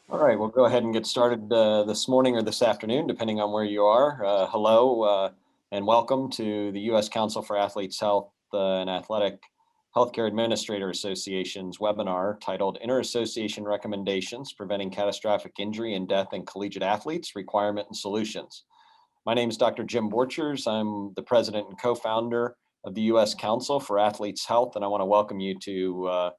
All right, we'll go ahead and get started this morning or this afternoon, depending on where you are. Hello and welcome to the U.S. Council for Athletes Health and Athletic Healthcare Administrator Association's webinar titled Interassociation Recommendations, Preventing Catastrophic Injury and Death in Collegiate Athletes, Requirement and Solutions. My name is Dr. Jim Borchers. I'm the president and co-founder of the U.S. Council for Athletes Health, and I want to welcome you to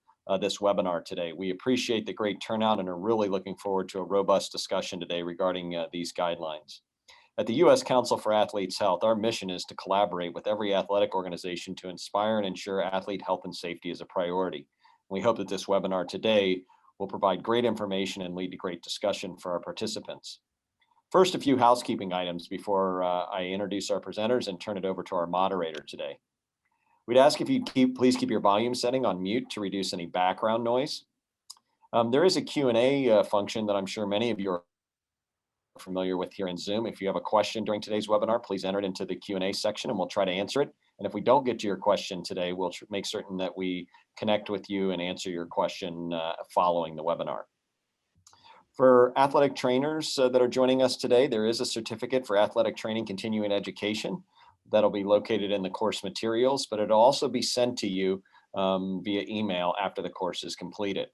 this webinar today. We appreciate the great turnout and are really looking forward to a robust discussion today regarding these guidelines. At the U.S. Council for Athletes Health, our mission is to collaborate with every athletic organization to inspire and ensure athlete health and safety is a priority. We hope that this webinar today will provide great information and lead to great discussion for our participants. First, a few housekeeping items before I introduce our presenters and turn it over to our moderator today. We'd ask if you'd please keep your volume setting on mute to reduce any background noise. There is a Q&A function that I'm sure many of you are familiar with here in Zoom. If you have a question during today's webinar, please enter it into the Q&A section and we'll try to answer it. And if we don't get to your question today, we'll make certain that we connect with you and answer your question following the webinar. For athletic trainers that are joining us today, there is a certificate for athletic training continuing education that'll be located in the course materials, but it'll also be sent to you via email after the course is completed.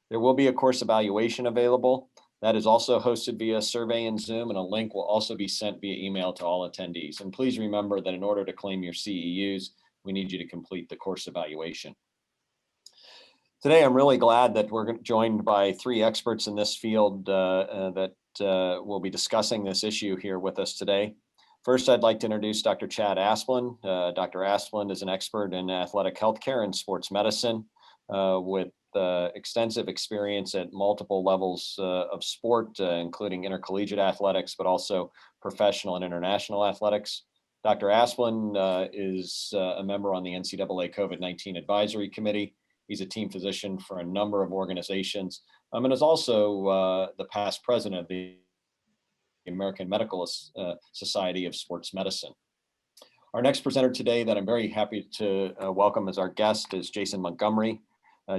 There will be a course evaluation available. That is also hosted via survey in Zoom, and a link will also be sent via email to all attendees. And please remember that in order to claim your CEUs, we need you to complete the course evaluation. Today, I'm really glad that we're joined by three experts in this field that will be discussing this issue here with us today. First, I'd like to introduce Dr. Chad Asplin. Dr. Asplin is an expert in athletic healthcare and sports medicine with extensive experience at multiple levels of sport, including intercollegiate athletics, but also professional and international athletics. Dr. Asplin is a member on the NCAA COVID-19 Advisory Committee. He's a team physician for a number of organizations and is also the past president of the American Medical Society of Sports Medicine. Our next presenter today that I'm very happy to welcome as our guest is Jason Montgomery.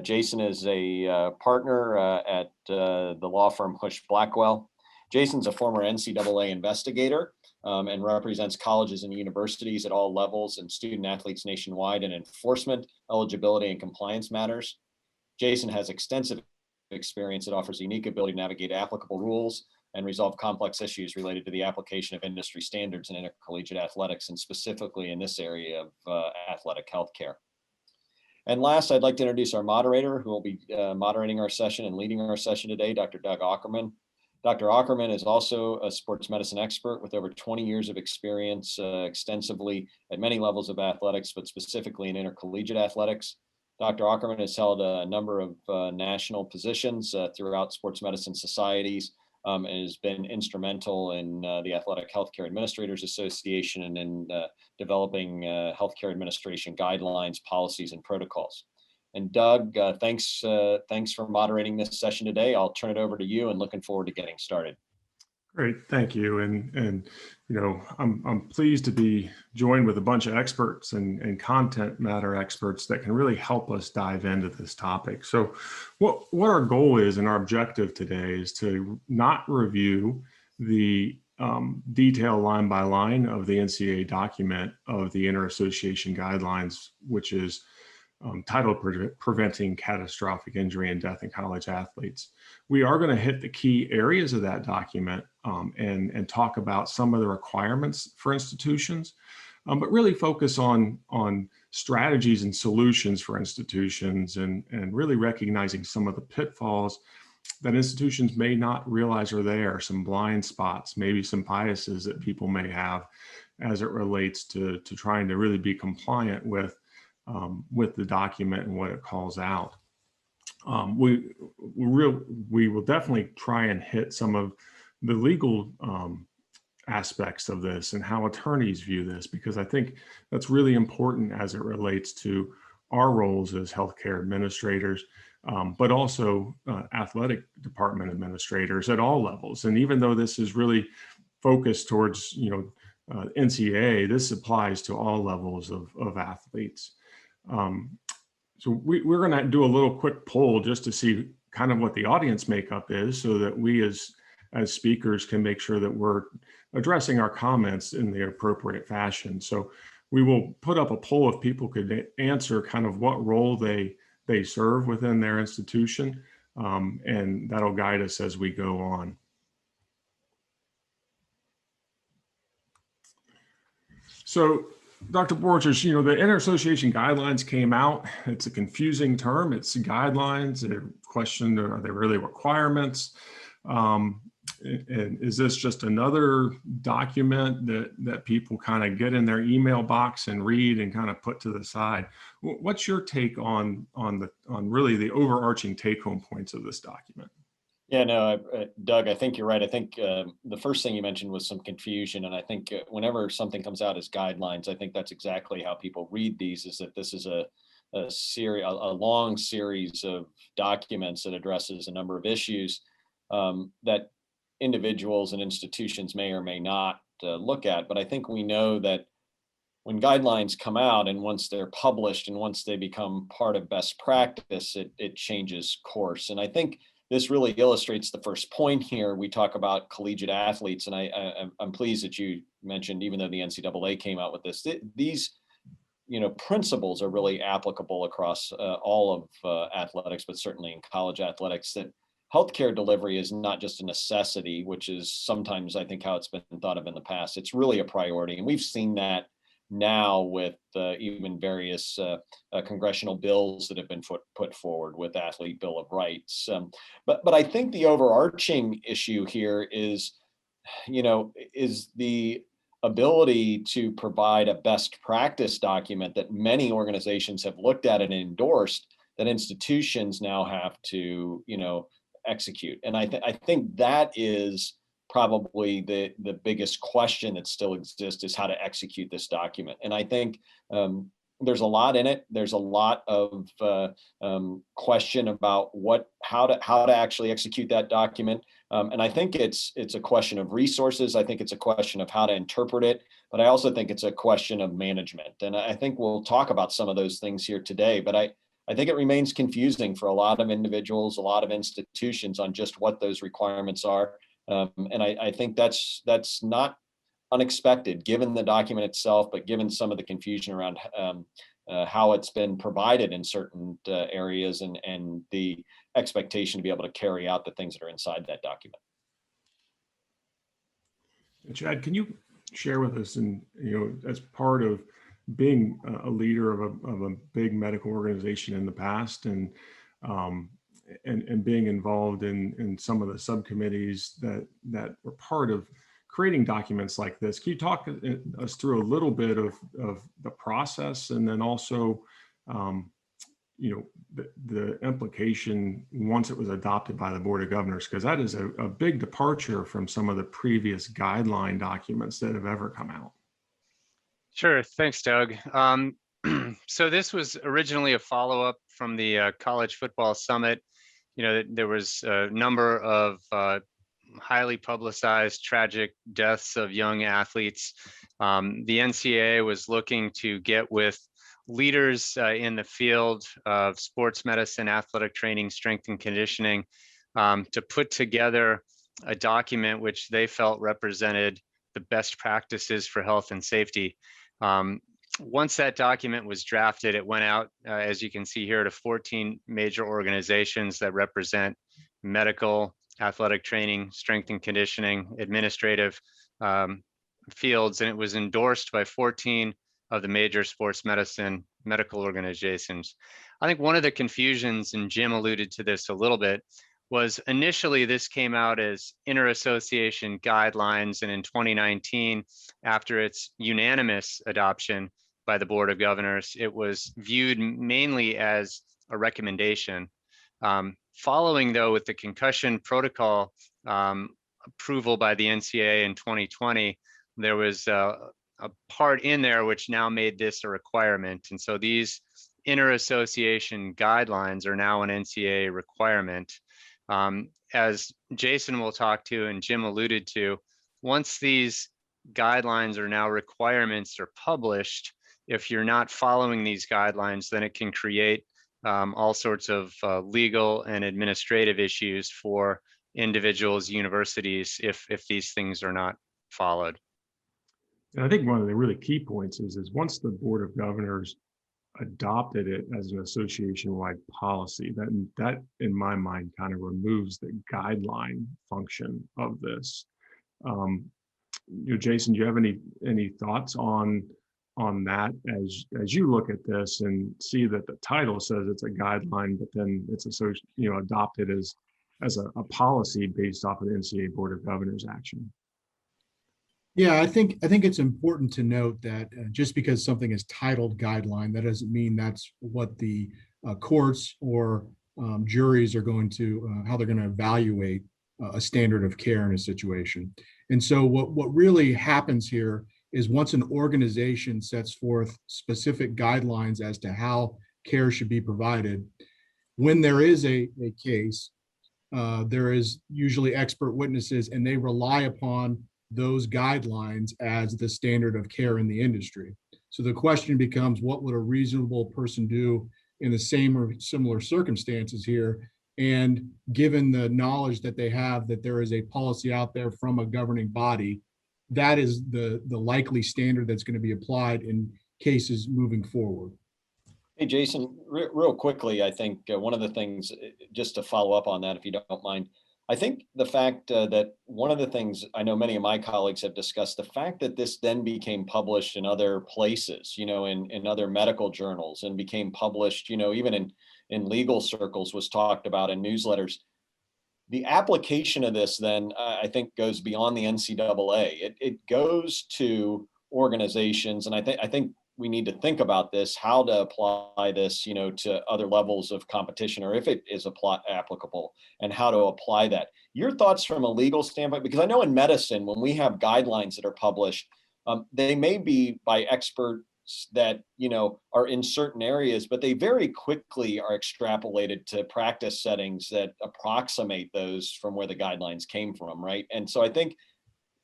Jason is a partner at the law firm Husch Blackwell. Jason's a former NCAA investigator and represents colleges and universities at all levels and student athletes nationwide in enforcement, eligibility, and compliance matters. Jason has extensive experience that offers a unique ability to navigate applicable rules and resolve complex issues related to the application of industry standards in intercollegiate athletics, and specifically in this area of athletic healthcare. And last, I'd like to introduce our moderator who will be moderating our session and leading our session today, Dr. Doug Ockerman. Dr. Ockerman is also a sports medicine expert with over 20 years of experience extensively at many levels of athletics, but specifically in intercollegiate athletics. Dr. Ockerman has held a number of national positions throughout sports medicine societies and has been instrumental in the Athletic Healthcare Administrators Association and in developing healthcare administration guidelines, policies, and protocols. And Doug, thanks for moderating this session today. I'll turn it over to you and looking forward to getting started. Great, thank you. And you know, I'm pleased to be joined with a bunch of experts and content matter experts that can really help us dive into this topic. So what our goal is and our objective today is to not review the detail line by line of the NCAA document of the Interassociation Guidelines, which is titled Preventing Catastrophic Injury and Death in College Athletes. We are going to hit the key areas of that document and talk about some of the requirements for institutions, but really focus on strategies and solutions for institutions and really recognizing some of the pitfalls that institutions may not realize are there, some blind spots, maybe some biases that people may have as it relates to trying to really be compliant with the document and what it calls out. We will definitely try and hit some of the legal aspects of this and how attorneys view this, because I think that's really important as it relates to our roles as healthcare administrators, but also athletic department administrators at all levels. And even though this is really focused towards, NCAA, this applies to all levels of athletes. So we're going to do a little quick poll just to see kind of what the audience makeup is, so that we as speakers can make sure that we're addressing our comments in the appropriate fashion. So we will put up a poll if people could answer kind of what role they serve within their institution, and that'll guide us as we go on. So, Dr. Borchers, you know, the Interassociation Guidelines came out. It's a confusing term. It's guidelines. They're questioned, are they really requirements? And is this just another document that people kind of get in their email box and read and kind of put to the side? What's your take on really the overarching take-home points of this document? Yeah, no, Doug, I think you're right. I think the first thing you mentioned was some confusion. And I think whenever something comes out as guidelines, I think that's exactly how people read these, is that this is a long series of documents that addresses a number of issues that individuals and institutions may or may not look at. But I think we know that when guidelines come out and once they're published and once they become part of best practice, it changes course. And I think this really illustrates the first point here. We talk about collegiate athletes, and I'm pleased that you mentioned, even though the NCAA came out with this, these principles are really applicable across all of athletics, but certainly in college athletics, that healthcare delivery is not just a necessity, which is sometimes I think how it's been thought of in the past. It's really a priority, and we've seen that now with even various congressional bills that have been put forward with Athlete Bill of Rights. But I think the overarching issue here is the ability to provide a best practice document that many organizations have looked at and endorsed, that institutions now have to, execute. And I think that is probably the biggest question that still exists, is how to execute this document. And I think there's a lot in it. There's a lot of question about how to actually execute that document. And I think it's a question of resources. I think it's a question of how to interpret it, but I also think it's a question of management. And I think we'll talk about some of those things here today, but I think it remains confusing for a lot of individuals, a lot of institutions, on just what those requirements are. And I think that's not unexpected, given the document itself, but given some of the confusion around how it's been provided in certain areas and the expectation to be able to carry out the things that are inside that document. Chad, can you share with us, and as part of being a leader of a big medical organization in the past, and being involved in some of the subcommittees that were part of creating documents like this, can you talk us through a little bit of the process, and then also the implication once it was adopted by the Board of Governors, because that is a big departure from some of the previous guideline documents that have ever come out? Sure. Thanks, Doug. So this was originally a follow-up from the College Football Summit. There was a number of highly publicized tragic deaths of young athletes. The NCAA was looking to get with leaders in the field of sports medicine, athletic training, strength and conditioning, to put together a document which they felt represented the best practices for health and safety. Once that document was drafted, it went out, as you can see here, to 14 major organizations that represent medical, athletic training, strength and conditioning, administrative fields, and it was endorsed by 14 of the major sports medicine medical organizations. I think one of the confusions, and Jim alluded to this a little bit, was initially this came out as Interassociation Guidelines, and in 2019, after its unanimous adoption by the Board of Governors, it was viewed mainly as a recommendation. Following, though, with the concussion protocol approval by the NCAA in 2020, there was a part in there which now made this a requirement. And so these Interassociation Guidelines are now an NCAA requirement. As Jason will talk to and Jim alluded to, once these guidelines are now requirements are published, if you're not following these guidelines, then it can create all sorts of legal and administrative issues for individuals, universities, if these things are not followed. And I think one of the really key points is once the Board of Governors adopted it as an association-wide policy, that in my mind kind of removes the guideline function of this. Jason, do you have any thoughts on that as you look at this and see that the title says it's a guideline, but then it's adopted as a policy based off of the NCAA Board of Governors action? Yeah, I think it's important to note that just because something is titled guideline, that doesn't mean that's what the courts or juries are going to, how they're going to evaluate a standard of care in a situation. And so what really happens here is once an organization sets forth specific guidelines as to how care should be provided, when there is a case, there is usually expert witnesses, and they rely upon those guidelines as the standard of care in the industry. So the question becomes, what would a reasonable person do in the same or similar circumstances here? And given the knowledge that they have that there is a policy out there from a governing body, that is the likely standard that's going to be applied in cases moving forward. Hey, Jason, real quickly, I think one of the things, just to follow up on that, if you don't mind, I think the fact that one of the things I know many of my colleagues have discussed, the fact that this then became published in other places, in other medical journals, and became published, even in legal circles, was talked about in newsletters. The application of this then, I think, goes beyond the NCAA. It goes to organizations, and I think we need to think about this, how to apply this, to other levels of competition, or if it is applicable, and how to apply that. Your thoughts from a legal standpoint, because I know in medicine, when we have guidelines that are published, they may be by experts that, are in certain areas, but they very quickly are extrapolated to practice settings that approximate those from where the guidelines came from, right? And so I think,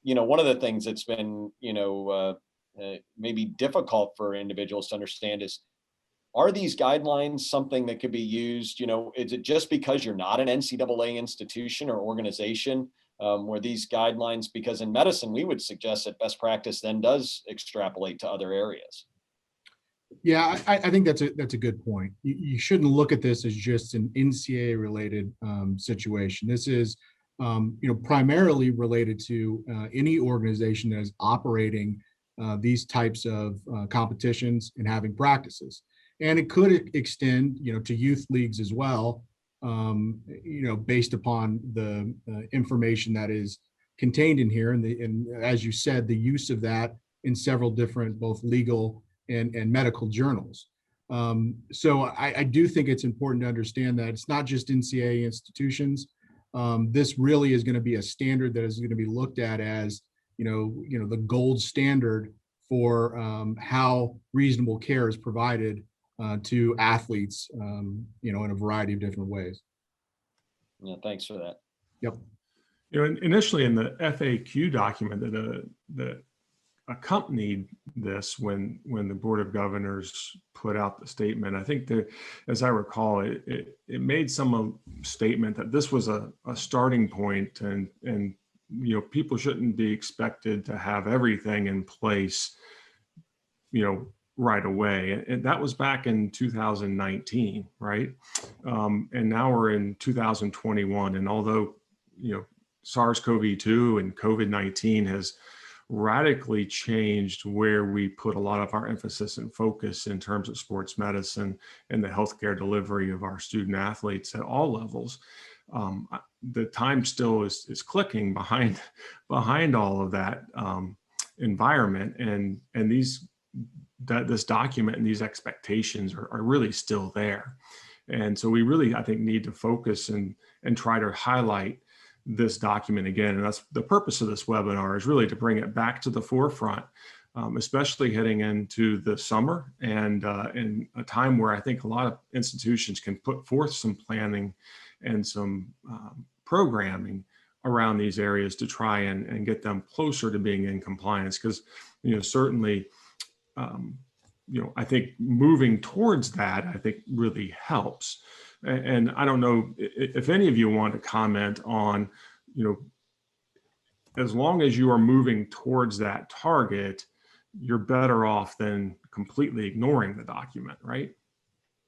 one of the things that's been, maybe difficult for individuals to understand is, are these guidelines something that could be used? Is it just because you're not an NCAA institution or organization where these guidelines, because in medicine, we would suggest that best practice then does extrapolate to other areas. Yeah, I think that's a good point. You shouldn't look at this as just an NCAA related situation. This is, primarily related to any organization that is operating these types of competitions and having practices. And it could extend, to youth leagues as well, based upon the information that is contained in here. And as you said, the use of that in several different, both legal and medical journals. So I do think it's important to understand that it's not just NCAA institutions. This really is going to be a standard that is going to be looked at as, the gold standard for how reasonable care is provided to athletes, in a variety of different ways. Yeah, thanks for that. Yep. Initially in the FAQ document that accompanied this, when the Board of Governors put out the statement, I think that, as I recall, it made some statement that this was a starting point, and people shouldn't be expected to have everything in place, right away. And that was back in 2019, right? And now we're in 2021, and although SARS-CoV-2 and COVID-19 has radically changed where we put a lot of our emphasis and focus in terms of sports medicine and the healthcare delivery of our student athletes at all levels. The time still is clicking behind all of that environment, and this document and these expectations are really still there. And so we really, I think, need to focus and try to highlight this document again. And that's the purpose of this webinar, is really to bring it back to the forefront, especially heading into the summer and in a time where I think a lot of institutions can put forth some planning and some programming around these areas to try and get them closer to being in compliance. Because, certainly I think moving towards that, I think really helps. And I don't know if any of you want to comment on, as long as you are moving towards that target, you're better off than completely ignoring the document, right?